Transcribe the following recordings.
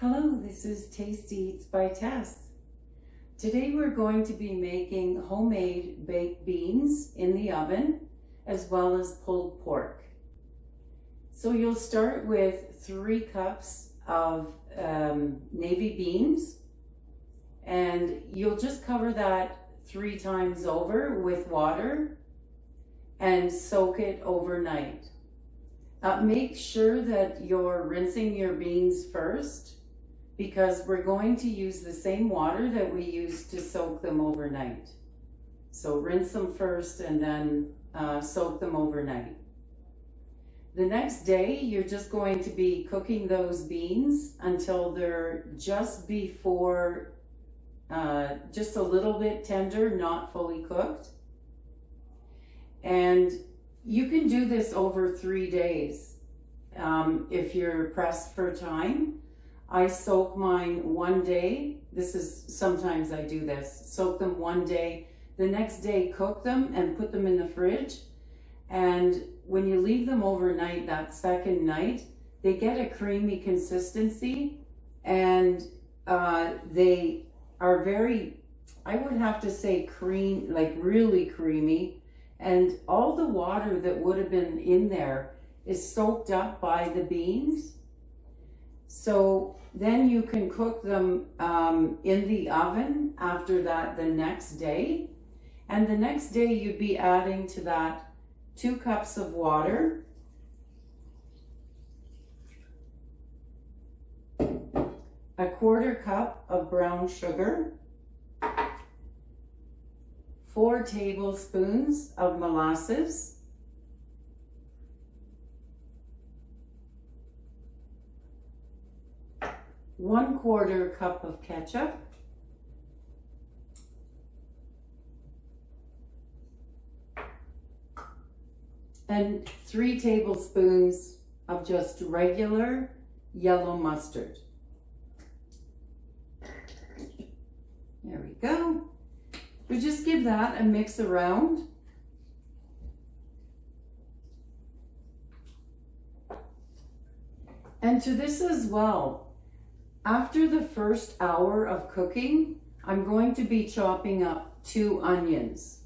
Hello, this is Tasty Eats by Tess. Today we're going to be making homemade baked beans in the oven as well as pulled pork. So you'll start with 3 cups of navy beans, and you'll just cover that 3 times over with water and soak it overnight. Make sure that you're rinsing your beans first, because we're going to use the same water that we used to soak them overnight. So rinse them first and then soak them overnight. The next day, you're just going to be cooking those beans until they're just before, just a little bit tender, not fully cooked. And you can do this over 3 days if you're pressed for time. I soak mine 1 day. Sometimes I do this. Soak them 1 day. The next day, cook them and put them in the fridge. And when you leave them overnight, that second night, they get a creamy consistency, and they are very, I would have to say cream, like really creamy. And all the water that would have been in there is soaked up by the beans. So then you can cook them in the oven after that the next day. And the next day you'd be adding to that 2 cups of water, a 1/4 cup of brown sugar, 4 tablespoons of molasses, one-1/4 cup of ketchup, and 3 tablespoons of just regular yellow mustard. There we go. We just give that a mix around. And to this as well, after the first hour of cooking, I'm going to be chopping up 2 onions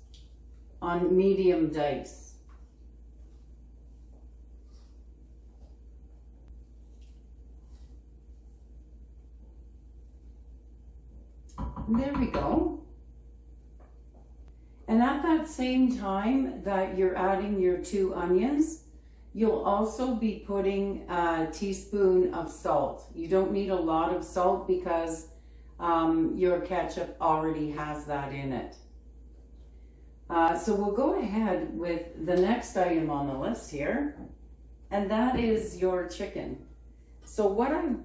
on medium dice. There we go. And at that same time that you're adding your 2 onions, you'll also be putting a teaspoon of salt. You don't need a lot of salt because your ketchup already has that in it. So we'll go ahead with the next item on the list here, and that is your chicken. So what I've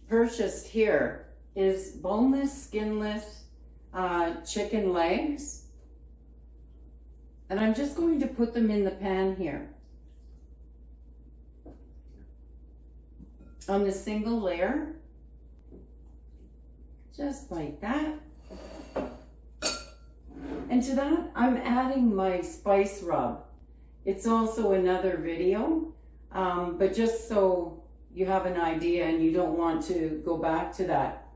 purchased here is boneless, skinless chicken legs. And I'm just going to put them in the pan here on the single layer, just like that. And to that, I'm adding my spice rub. It's also another video, but just so you have an idea and you don't want to go back to that,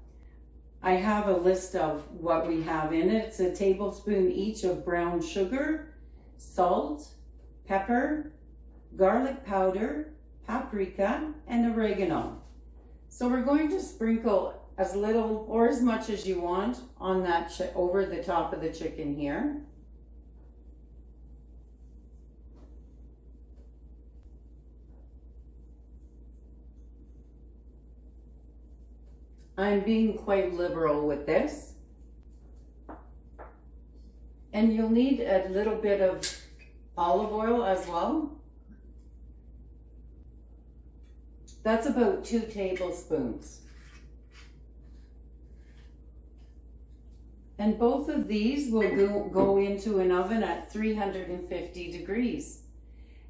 I have a list of what we have in it. It's a tablespoon each of brown sugar, salt, pepper, garlic powder, paprika, and oregano. So we're going to sprinkle as little or as much as you want on that over the top of the chicken here. I'm being quite liberal with this. And you'll need a little bit of olive oil as well. That's about 2 tablespoons. And both of these will go into an oven at 350 degrees.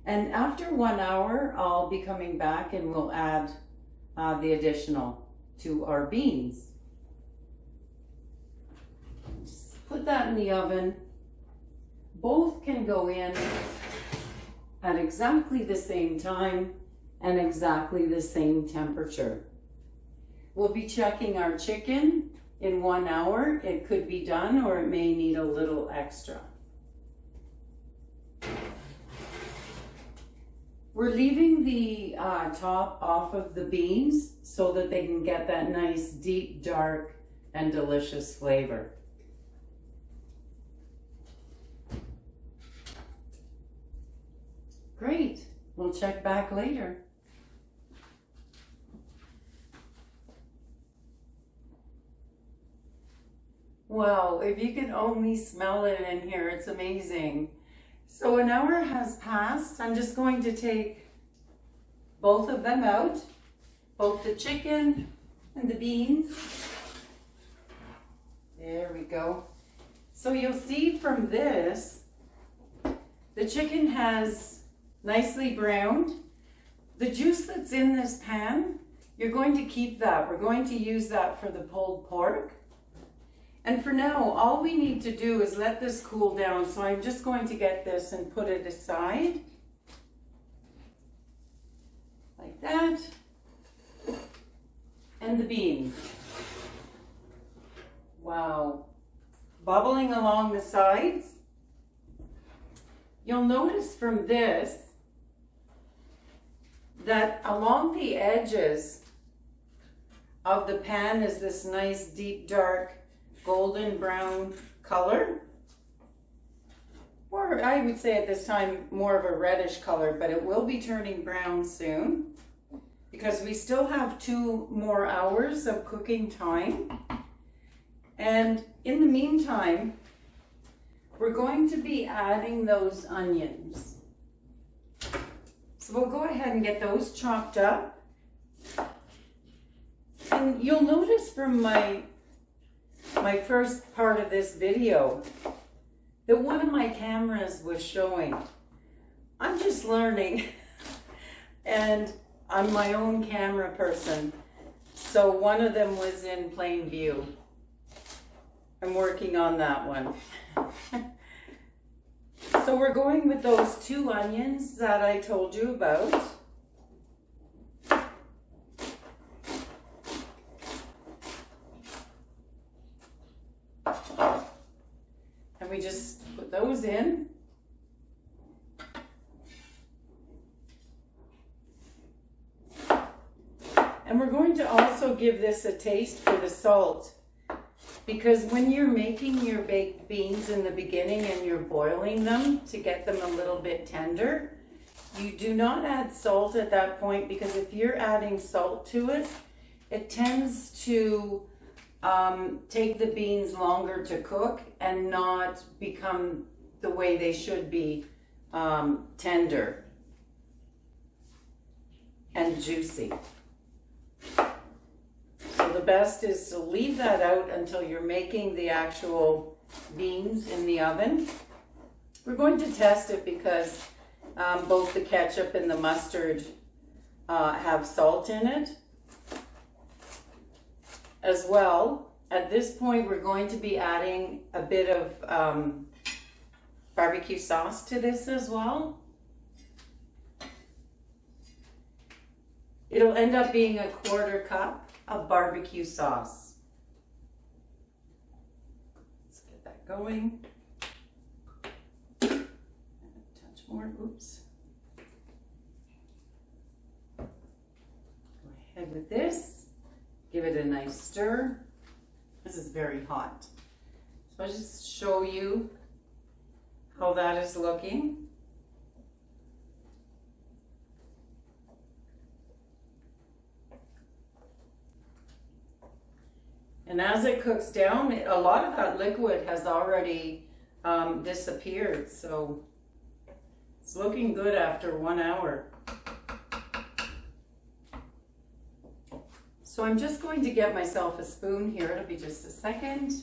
And after 1 hour, I'll be coming back and we'll add the additional to our beans. Just put that in the oven. Both can go in at exactly the same time and exactly the same temperature. We'll be checking our chicken in 1 hour. It could be done or it may need a little extra. We're leaving the top off of the beans so that they can get that nice, deep, dark, and delicious flavor. Great, we'll check back later. Wow, if you can only smell it in here, it's amazing. So 1 hour has passed. I'm just going to take both of them out, both the chicken and the beans. There we go. So you'll see from this, the chicken has nicely browned. The juice that's in this pan, you're going to keep that. We're going to use that for the pulled pork. And for now, all we need to do is let this cool down. So I'm just going to get this and put it aside. Like that. And the beans. Wow. Bubbling along the sides. You'll notice from this that along the edges of the pan is this nice deep dark golden brown color, or I would say at this time more of a reddish color, but it will be turning brown soon because we still have 2 more hours of cooking time. And in the meantime, we're going to be adding those onions. So we'll go ahead and get those chopped up. And you'll notice from my first part of this video that one of my cameras was showing. I'm just learning and I'm my own camera person. So one of them was in plain view. I'm working on that one. So we're going with those 2 onions that I told you about. And we just put those in. And we're going to also give this a taste for the salt, because when you're making your baked beans in the beginning and you're boiling them to get them a little bit tender, you do not add salt at that point, because if you're adding salt to it, it tends to take the beans longer to cook and not become the way they should be, tender and juicy. So the best is to leave that out until you're making the actual beans in the oven. We're going to test it because both the ketchup and the mustard have salt in it as well. At this point, we're going to be adding a bit of barbecue sauce to this as well. It'll end up being a 1/4 cup of barbecue sauce. Let's get that going. A touch more, oops. Go ahead with this. Give it a nice stir. This is very hot. So I'll just show you how that is looking. And as it cooks down, a lot of that liquid has already disappeared. So it's looking good after 1 hour. So I'm just going to get myself a spoon here. It'll be just a second.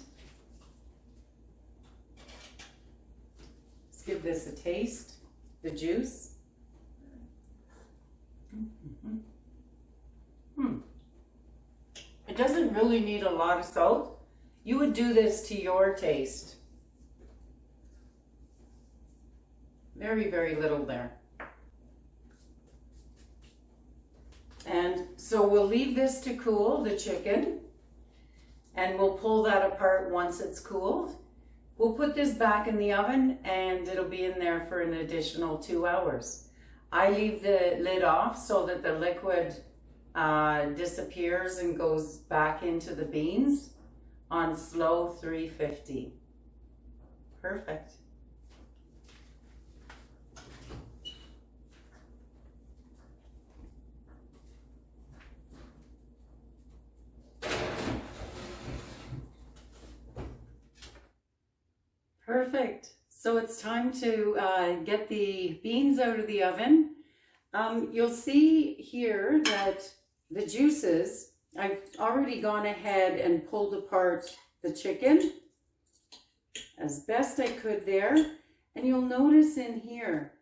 Let's give this a taste, the juice. It doesn't really need a lot of salt. You would do this to your taste. Very, very little there. And so we'll leave this to cool, the chicken, and we'll pull that apart once it's cooled. We'll put this back in the oven and it'll be in there for an additional 2 hours. I leave the lid off so that the liquid disappears and goes back into the beans on slow 350. Perfect. Perfect. So it's time to get the beans out of the oven. You'll see here that the juices, I've already gone ahead and pulled apart the chicken as best I could there. And you'll notice in here,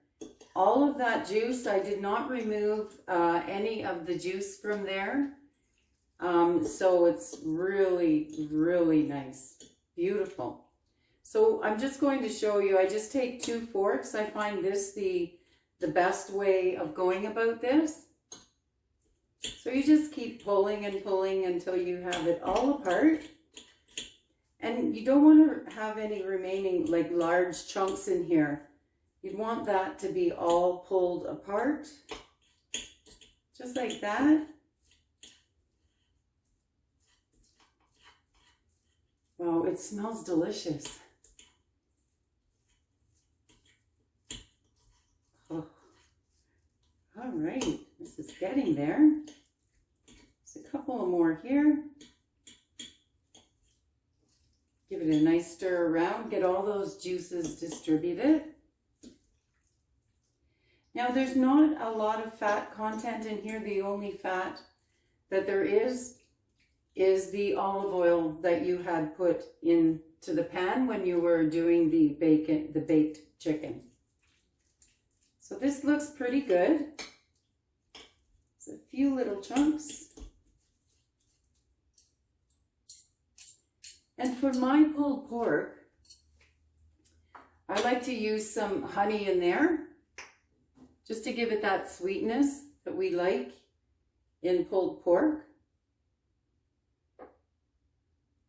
all of that juice, I did not remove any of the juice from there. So it's really, really nice. Beautiful. So I'm just going to show you, I just take 2 forks. I find this the best way of going about this. So you just keep pulling and pulling until you have it all apart. And you don't want to have any remaining like large chunks in here. You'd want that to be all pulled apart. Just like that. Wow, it smells delicious. Oh. All right, this is getting there. There's a couple more here. Give it a nice stir around, get all those juices distributed. Now there's not a lot of fat content in here. The only fat that there is the olive oil that you had put into the pan when you were doing the baked chicken. So this looks pretty good. It's a few little chunks. And for my pulled pork, I like to use some honey in there, just to give it that sweetness that we like in pulled pork.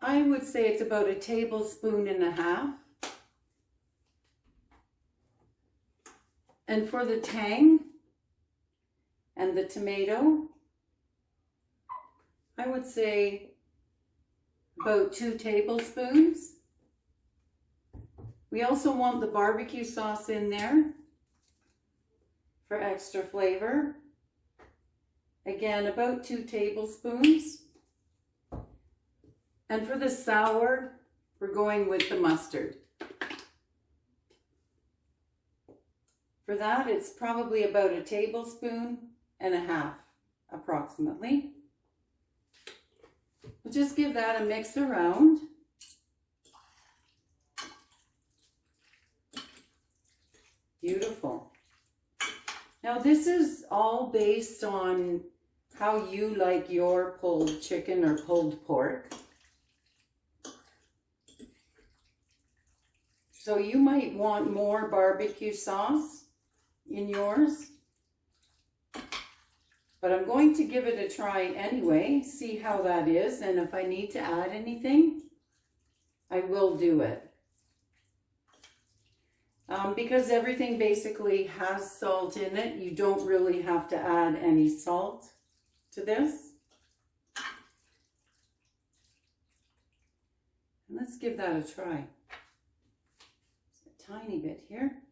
I would say it's about 1.5 tablespoons. And for the tang and the tomato, I would say about 2 tablespoons. We also want the barbecue sauce in there for extra flavor. Again, about 2 tablespoons. And for the sour, we're going with the mustard. For that, it's probably about 1.5 tablespoons, approximately. We'll just give that a mix around. Beautiful. Now this is all based on how you like your pulled chicken or pulled pork. So you might want more barbecue sauce in yours, but I'm going to give it a try anyway, see how that is, and if I need to add anything, I will do it. Because everything basically has salt in it, you don't really have to add any salt to this. And let's give that a try. Just a tiny bit here.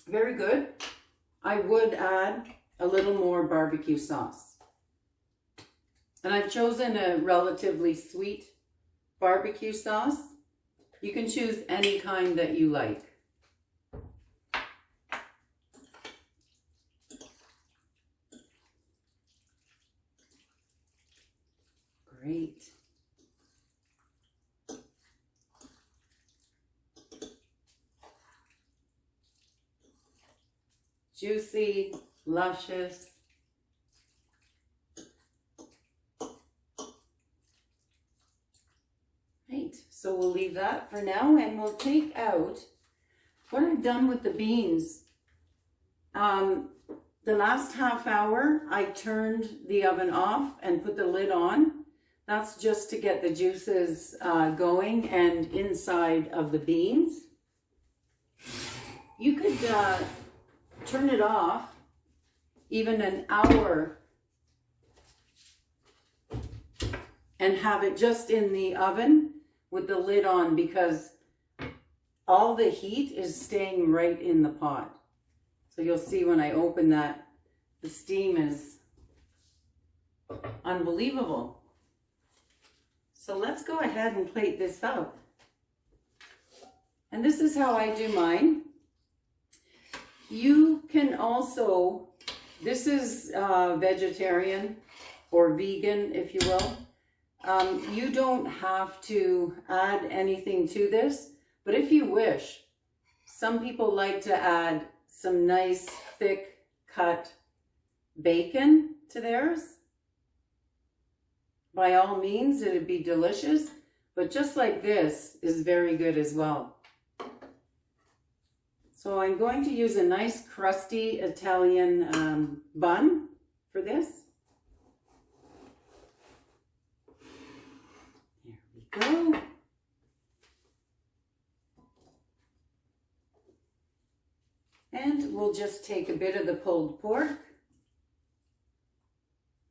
Very good. I would add a little more barbecue sauce. And I've chosen a relatively sweet barbecue sauce. You can choose any kind that you like. Great. Juicy, luscious. Right, so we'll leave that for now and we'll take out what I've done with the beans. The last half hour, I turned the oven off and put the lid on. That's just to get the juices going and inside of the beans. You could turn it off even an hour and have it just in the oven with the lid on, because all the heat is staying right in the pot. So you'll see when I open that, the steam is unbelievable. So let's go ahead and plate this out. And this is how I do mine. You can also, this is vegetarian or vegan, if you will. You don't have to add anything to this, but if you wish, some people like to add some nice thick cut bacon to theirs. By all means, it'd be delicious, but just like this is very good as well. So I'm going to use a nice crusty Italian bun for this. There we go. And we'll just take a bit of the pulled pork,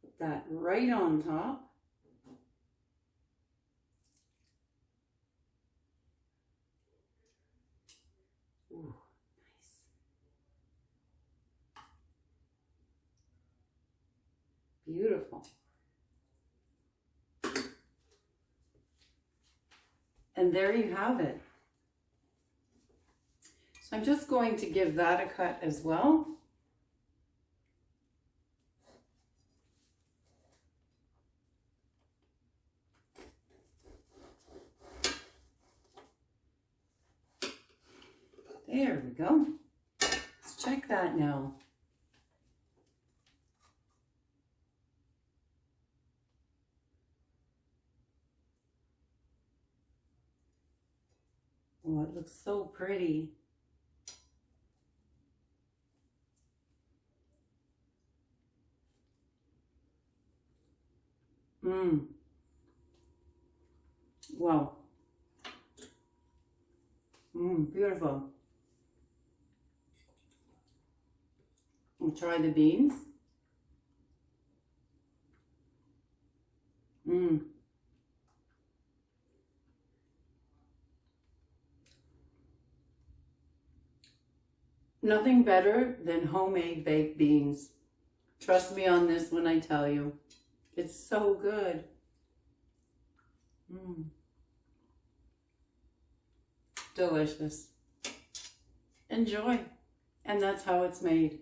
put that right on top. Ooh, nice. Beautiful. And there you have it. So I'm just going to give that a cut as well. There we go. Let's check that now. Oh, it looks so pretty. Wow. Beautiful. We'll try the beans. Nothing better than homemade baked beans. Trust me on this when I tell you. It's so good. Delicious. Enjoy. And that's how it's made.